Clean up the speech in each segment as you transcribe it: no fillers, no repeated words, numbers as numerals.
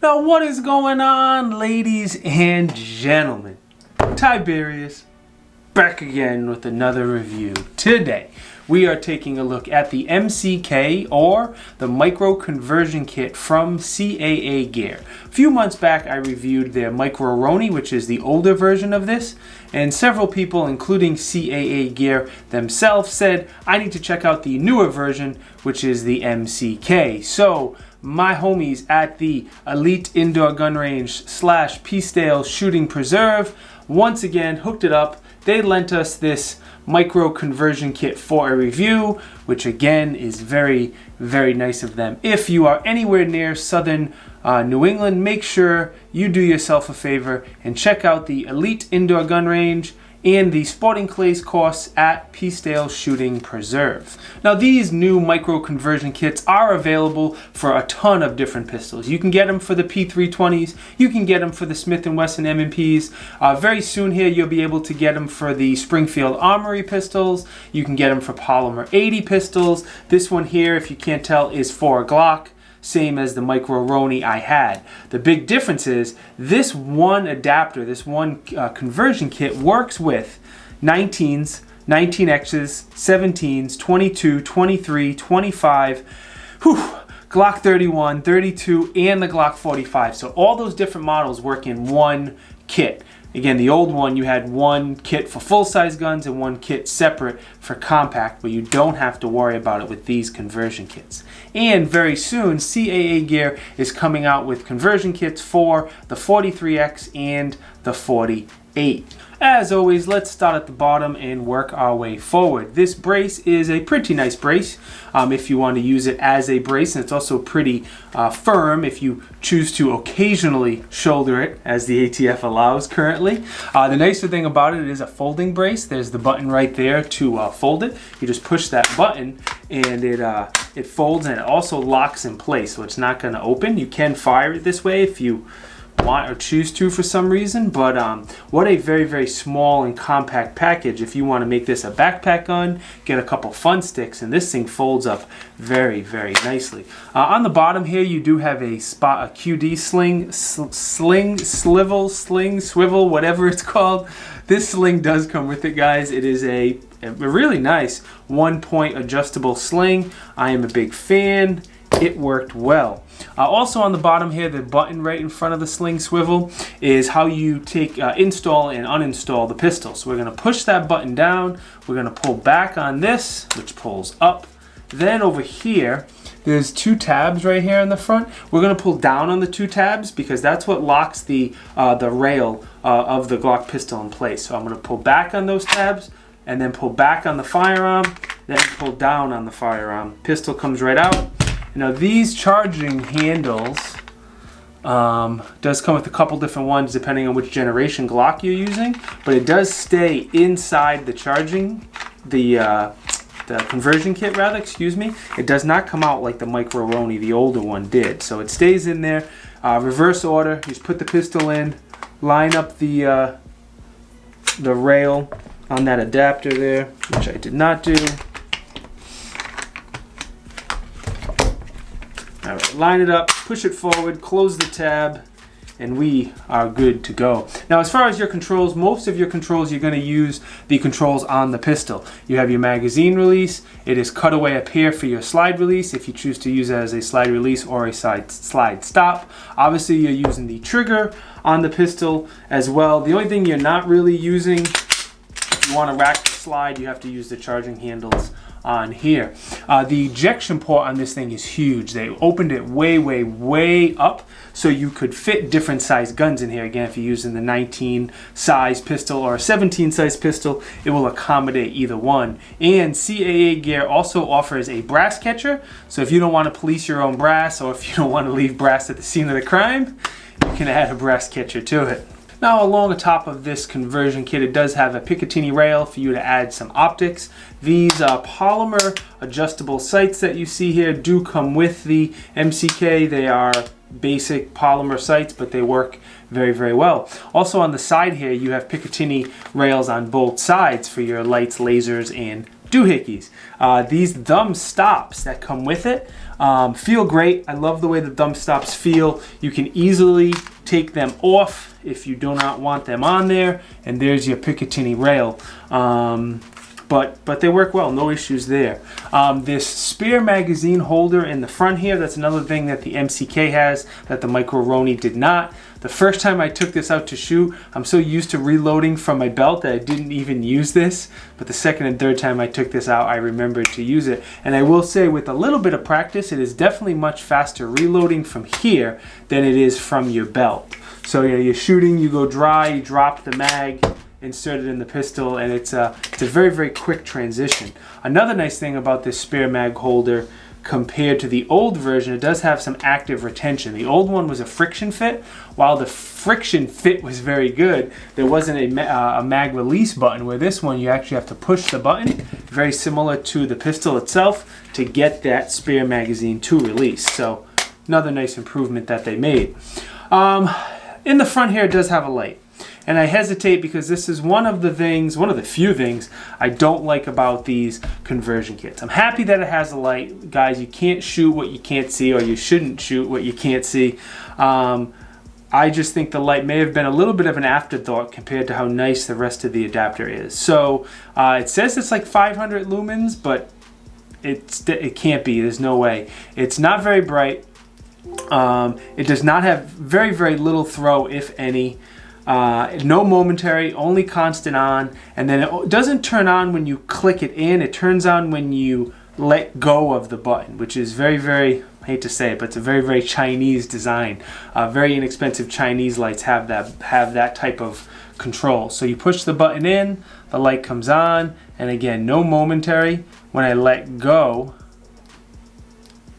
Now what is going on, ladies and gentlemen? Tiberious back again with another review. Today we are taking a look at the MCK, or the Micro Conversion Kit from CAA Gear. A few months back I reviewed their Micro Roni, which is the older version of this, and several people, including CAA Gear themselves, said I need to check out the newer version, which is the MCK. So my homies at the Elite Indoor Gun Range / Peacedale Shooting Preserve once again hooked it up. They lent us this Micro Conversion Kit for a review, which again is very, very nice of them. If you are anywhere near southern New England, make sure you do yourself a favor and check out the Elite Indoor Gun Range and the Sporting Clays course at Peacedale Shooting Preserve. Now these new Micro Conversion Kits are available for a ton of different pistols. You can get them for the P320s, you can get them for the Smith & Wesson M&Ps. Very soon here you'll be able to get them for the Springfield Armory pistols. You can get them for Polymer 80 pistols. This one here, if you can't tell, is for a Glock. Same as the Micro Roni I had. The big difference is this one adapter, this one conversion kit works with 19s, 19Xs, 17s, 22, 23, 25, Glock 31, 32, and the Glock 45. So all those different models work in one kit. Again, the old one, you had one kit for full-size guns and one kit separate for compact, but you don't have to worry about it with these conversion kits. And very soon, CAA Gear is coming out with conversion kits for the 43X and the 48. As always, let's start at the bottom and work our way forward. This brace is a pretty nice brace if you want to use it as a brace, and it's also pretty firm if you choose to occasionally shoulder it, as the ATF allows currently. The nicer thing about it is a folding brace. There's the button right there to fold it. You just push that button and it folds, and it also locks in place, so it's not going to open. You can fire it this way if you want or choose to for some reason, but what a very, very small and compact package. If you want to make this a backpack gun, get a couple fun sticks, and this thing folds up very, very nicely. On the bottom here you do have a QD swivel, whatever it's called. This sling does come with it, guys. It is a really nice 1-point adjustable sling. I am a big fan. It worked well. Also on the bottom here, the button right in front of the sling swivel is how you take install and uninstall the pistol. So we're going to push that button down. We're going to pull back on this, which pulls up. Then over here, there's two tabs right here in the front. We're going to pull down on the two tabs because that's what locks the rail of the Glock pistol in place. So I'm going to pull back on those tabs and then pull back on the firearm, then pull down on the firearm. Pistol comes right out. Now these charging handles does come with a couple different ones depending on which generation Glock you're using, but it does stay inside the the conversion kit rather, excuse me. It does not come out like the Micro Roni, the older one, did. So it stays in there, reverse order. You just put the pistol in, line up the rail on that adapter there, which I did not do. All right, line it up, push it forward, close the tab, and we are good to go. Now, as far as your controls, most of your controls, you're going to use the controls on the pistol. You have your magazine release. It is cutaway up here for your slide release if you choose to use it as a slide release or a slide stop. Obviously, you're using the trigger on the pistol as well. The only thing you're not really using, if you want to rack the slide, you have to use the charging handles on here. The ejection port on this thing is huge. They opened it way, way, way up so you could fit different size guns in here. Again, if you're using the 19 size pistol or a 17 size pistol, it will accommodate either one. And CAA Gear also offers a brass catcher, so if you don't want to police your own brass, or if you don't want to leave brass at the scene of the crime, you can add a brass catcher to it. Now, along the top of this conversion kit, it does have a Picatinny rail for you to add some optics. These polymer adjustable sights that you see here do come with the MCK. They are basic polymer sights, but they work very, very well. Also on the side here, you have Picatinny rails on both sides for your lights, lasers, and doohickeys. These thumb stops that come with it feel great. I love the way the thumb stops feel. You can easily take them off if you do not want them on there, and there's your Picatinny rail. But they work well, no issues there. This spare magazine holder in the front here, that's another thing that the MCK has that the Micro Roni did not. The first time I took this out to shoot, I'm so used to reloading from my belt that I didn't even use this. But the second and third time I took this out, I remembered to use it. And I will say, with a little bit of practice, it is definitely much faster reloading from here than it is from your belt. So you're shooting, you go dry, you drop the mag, insert it in the pistol, and it's a very, very quick transition. Another nice thing about this spare mag holder compared to the old version, it does have some active retention. The old one was a friction fit. While the friction fit was very good, there wasn't a mag release button, where this one you actually have to push the button, very similar to the pistol itself, to get that spare magazine to release. So another nice improvement that they made. In the front here, it does have a light. And I hesitate because this is one of the few things I don't like about these conversion kits. I'm happy that it has a light. Guys, you can't shoot what you can't see, or you shouldn't shoot what you can't see. I just think the light may have been a little bit of an afterthought compared to how nice the rest of the adapter is. So it says it's like 500 lumens, but it can't be. There's no way. It's not very bright. It does not have very, very little throw, if any. No momentary, only constant on, and then it doesn't turn on when you click it in. It turns on when you let go of the button, which is very, very, I hate to say it, but it's a very, very Chinese design. Very inexpensive Chinese lights have that type of control. So you push the button in, the light comes on, and again, no momentary. When I let go,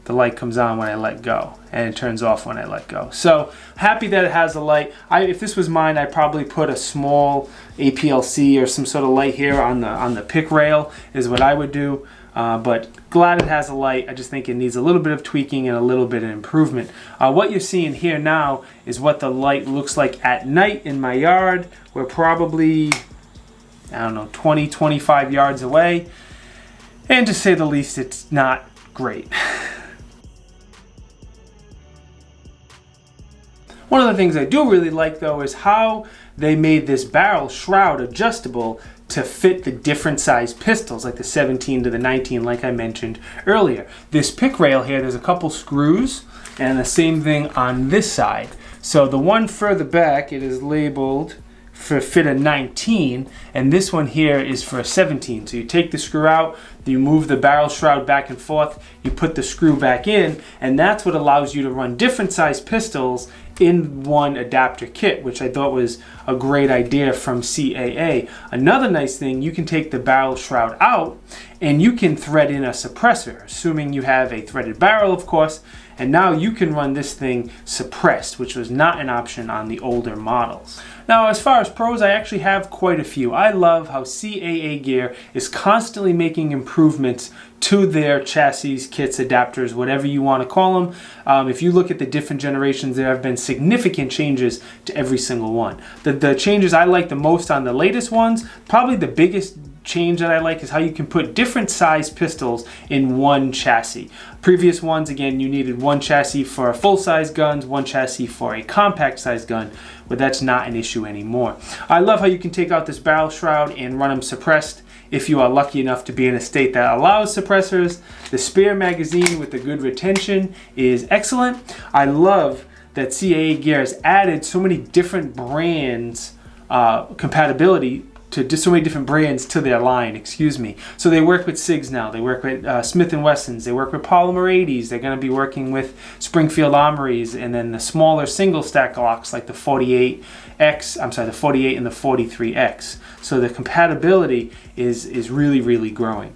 the light comes on when I let go, and it turns off when I let go. So happy that it has a light. If this was mine, I'd probably put a small APLC or some sort of light here on the pick rail is what I would do. But glad it has a light. I just think it needs a little bit of tweaking and a little bit of improvement. What you're seeing here now is what the light looks like at night in my yard. We're probably, I don't know, 20, 25 yards away. And to say the least, it's not great. One of the things I do really like, though, is how they made this barrel shroud adjustable to fit the different size pistols, like the 17 to the 19, like I mentioned earlier. This pick rail here, there's a couple screws, and the same thing on this side. So the one further back, it is labeled for fit a 19, and this one here is for a 17. So you take the screw out, you move the barrel shroud back and forth, you put the screw back in, and that's what allows you to run different size pistols in one adapter kit, which I thought was a great idea from CAA. Another nice thing, you can take the barrel shroud out and you can thread in a suppressor, assuming you have a threaded barrel, of course, and now you can run this thing suppressed, which was not an option on the older models. Now, as far as pros, I actually have quite a few. I love how CAA Gear is constantly making improvements to their chassis, kits, adapters, whatever you want to call them. If you look at the different generations, there have been significant changes to every single one. The changes I like the most on the latest ones, probably the biggest change that I like is how you can put different size pistols in one chassis. Previous ones, again, you needed one chassis for full-size guns, one chassis for a compact-size gun, but that's not an issue anymore. I love how you can take out this barrel shroud and run them suppressed if you are lucky enough to be in a state that allows suppressors. The spare magazine with the good retention is excellent. I love that CAA Gear has added so many different brands compatibility to so many different brands to their line, So they work with SIGs now, they work with Smith & Wessons, they work with Polymer 80s, they're going to be working with Springfield Armories, and then the smaller single stack Glocks like the 48X, the 48 and the 43X. So the compatibility is really, really growing.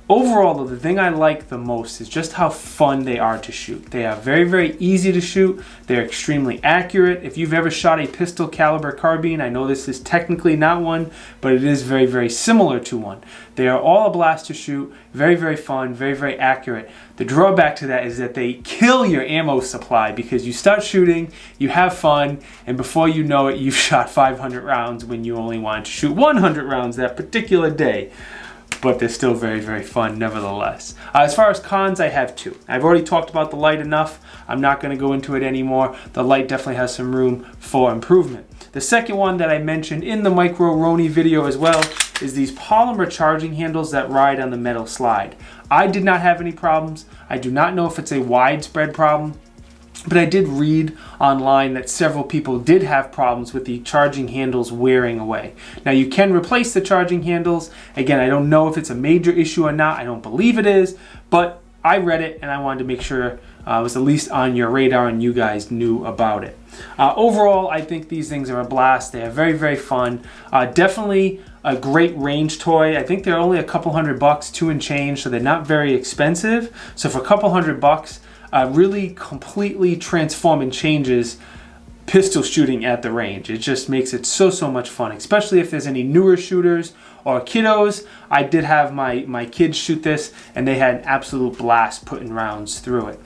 Overall, though, the thing I like the most is just how fun they are to shoot. They are very, very easy to shoot. They're extremely accurate. If you've ever shot a pistol caliber carbine, I know this is technically not one, but it is very, very similar to one. They are all a blast to shoot, very, very fun, very, very accurate. The drawback to that is that they kill your ammo supply because you start shooting, you have fun, and before you know it, you've shot 500 rounds when you only wanted to shoot 100 rounds that particular day. but they're still very, very fun nevertheless. As far as cons, I have two. I've already talked about the light enough. I'm not going to go into it anymore. The light definitely has some room for improvement. The second one that I mentioned in the Micro Roni video as well is these polymer charging handles that ride on the metal slide. I did not have any problems. I do not know if it's a widespread problem, but I did read online that several people did have problems with the charging handles wearing away. Now you can replace the charging handles. Again, I don't know if it's a major issue or not. I don't believe it is, but I read it and I wanted to make sure it was at least on your radar and you guys knew about it. Overall, I think these things are a blast. They are very, very fun. Definitely a great range toy. I think they're only a couple $100, 2 and change, so they're not very expensive. So for a couple $100, really completely transform and changes pistol shooting at the range. It just makes it so much fun, especially if there's any newer shooters or kiddos. I did have my kids shoot this and they had an absolute blast putting rounds through it.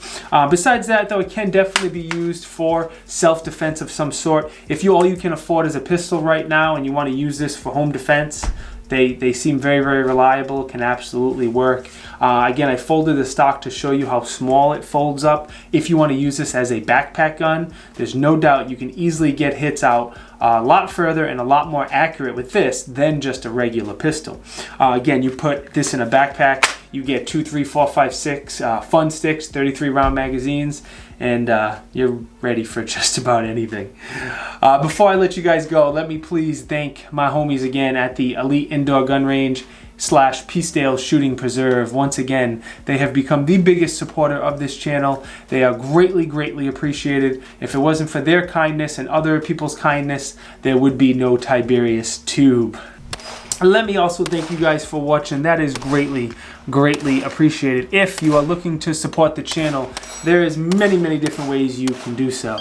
Besides that though, it can definitely be used for self-defense of some sort. If all you can afford is a pistol right now and you want to use this for home defense, they seem very, very reliable, can absolutely work. Again, I folded the stock to show you how small it folds up. If you want to use this as a backpack gun, there's no doubt you can easily get hits out a lot further and a lot more accurate with this than just a regular pistol. Again, you put this in a backpack, you get 2, 3, 4, 5, 6 fun sticks, 33 round magazines, and you're ready for just about anything. Before I let you guys go, let me please thank my homies again at the Elite Indoor Gun Range / Peacedale Shooting Preserve. Once again, they have become the biggest supporter of this channel. They are greatly appreciated. If it wasn't for their kindness and other people's kindness, there would be no Tiberious Tube. Let me also thank you guys for watching. That is greatly appreciated. If you are looking to support the channel, there is many different ways you can do so.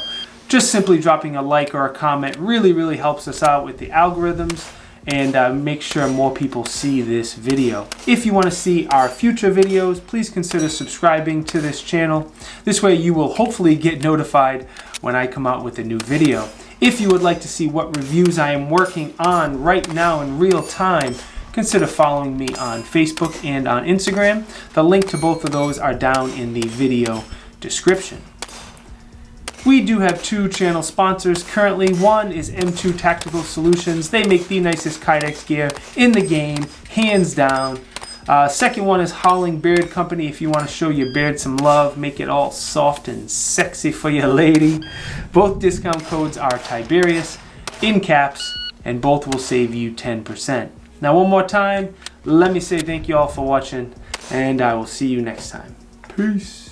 Just simply dropping a like or a comment really helps us out with the algorithms and make sure more people see this video. If you want to see our future videos, please consider subscribing to this channel. This way you will hopefully get notified when I come out with a new video. If you would like to see what reviews I am working on right now in real time, consider following me on Facebook and on Instagram. The link to both of those are down in the video description. We do have 2 channel sponsors currently. One is M2 Tactical Solutions. They make the nicest Kydex gear in the game, hands down. Second one is Howling Beard Company. If you want to show your beard some love, make it all soft and sexy for your lady. Both discount codes are Tiberious, in caps, and both will save you 10%. Now one more time, let me say thank you all for watching, and I will see you next time. Peace.